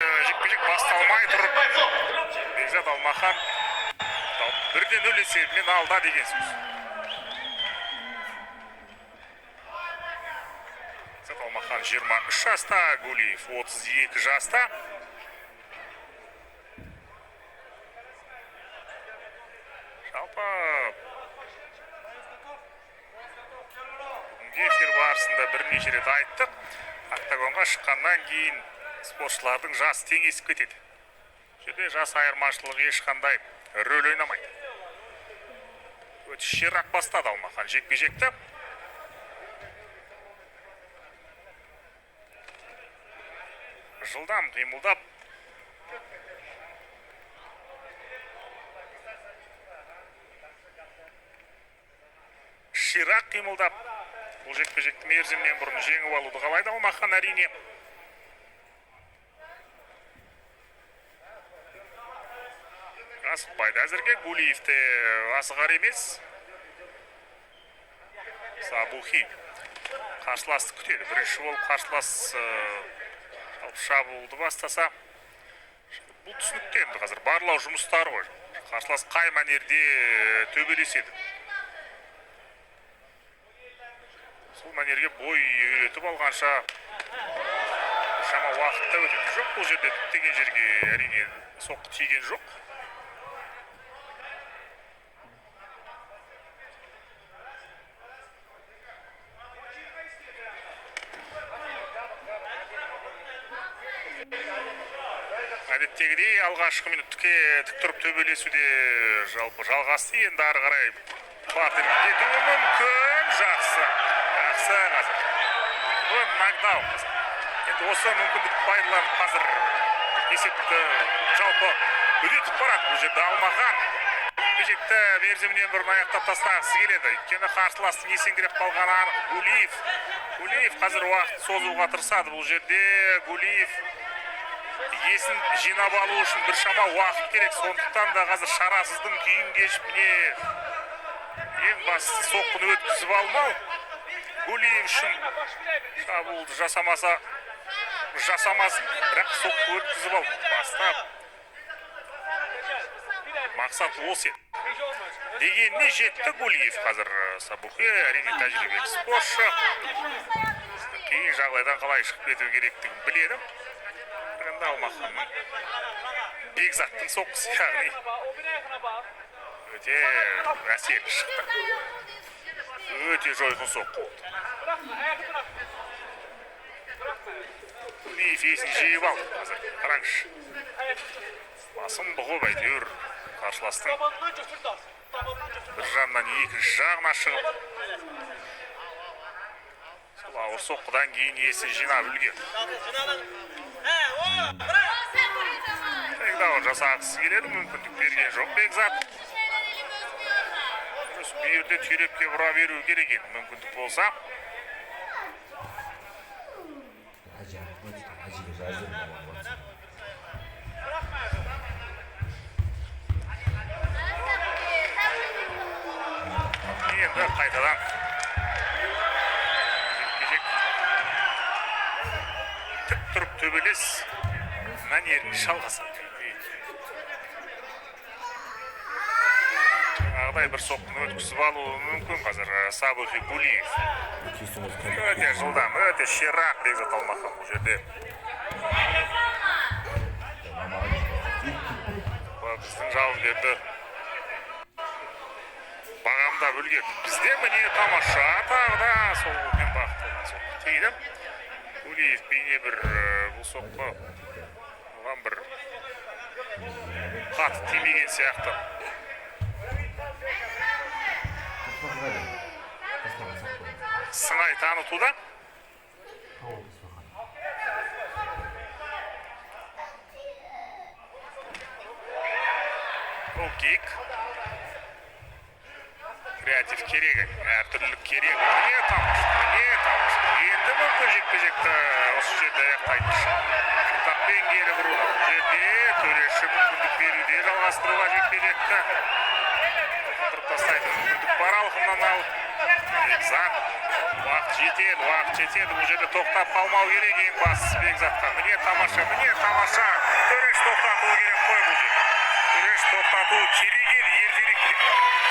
Жекпе-жек басталмай тұрып Бекзат Алмахан 1-0 есебімен алда деген сөз. Бекзат Алмахан 23 жаста, Гулиев 32 жаста. Жалпы эфир барысында бірнеше рет айттық, октагонға шыққаннан кейін спортшылардың жасы теңесіп кетеді. Жерде жас айырмашылығы ешқандай рөл ойнамайды. Өте ширақ бастады Алмахан жекпе-жекті. Жылдам қимылдап ширақ қимылдап бұл жекпе-жекті мерзімнен бұрын жеңіп алуды қалайды Алмахан әрине. Асықпайды әзірге, Гулиевті асығар емес. Сабухи қарсыласты күтеді. Бірінші болып қарсылас шабуылды бастаса, бұл түсінікті енді қазір барлау жұмыстары ғой. Қарсылас қай манерде төбелеседі. Сол манерге бой үйретіп алғанша шама уақытта өтеді. Жоқ, бұл жерде деген жерге әрине соққы тиген жоқ. Әдеттегідей алғашқы минутке тік тұрып төбелесуде жалпы жалғасты, енді ары қарай батырып кетуі мүмкін. Жақсы қазір. Бұл нокдаун. Енді осы мүмкіндік пайдаланып қазір есепті жалпы үдетіп барады. Бұл жерде Алмахан жекпе-жекті мерзімінен бұрын аяқтап тастағысы келеді. Өйткені қарсыластың есеңгіреп қалғаны анық. Гулиев қазір уақыт созуға тырысады. Бұл жерде Гулиев есін жинап алу үшін біршама уақыт керек. Сондықтан да қазір шарасыздың күйін кешіп ең бастысы соққыны өткізіп алмау. Гулиев үшін шабуылды жасамас, бірақ соққы өткізіп ал. Бастап мақсат осы еді. Дегеніне жетті Гулиев қазір. Сабухи әрине тәжірибелі спортшы. Кейін жағдайдан қалай шығып кету керектігін біледі. Алмаханның Бекзаттың соққысы яғни өте әсерлі шықты. Өте жойқын соққы болды. Гулиев есін жиып алды қазір. Қараңызшы. Басым бұғып әйтеуір қарсыластың бір жағынан екінші жағына шығып сол ауыр соққыдан кейін есін жинап үлгерді. Тегдауыр жасағысы келеді, мүмкіндік берген жоқ Бекзат. Bir yerде түйрепке бұра беру керек енді, мүмкіндік болса. Енді қайтадан жекпе-жек тік тұрып төбелес мәнерін жалғасады. Ағдай бір соққыны өткізіп алуы мүмкін қазір Сабухи Гулиев. Өте жылдам, өте ширақ Бекзат Алмахан бұл жерде. Біздің жауынгерді бағамдап үлгерді. Бізде міне тамаша тағда солмен бақытылған соққы тиді. Гулиев бейне бір бұл соққы оған бір қатты тимеген сияқты. Сыңай танытуда. Кик. Креатив керек, әртүрлілік керек. Міне тамаша. Енді мүмкін жекпе-жекті осы жерде аяқтайды. Таппен келіп ұруда. Жерде төреші мүмкіндік беруде жалғастыруға жекпе-жекті. Тұрып тастайды мүмкіндік бар алқымнан алып. Бекзат уақыт жетеді, бұл жерде тоқтап қалмау керек, ең бастысы Бекзатқа. Міне тамаша, күреш тоқтатуы керек қой бұл жерде. Күреш тоқтатуы керек еді, ертеректе.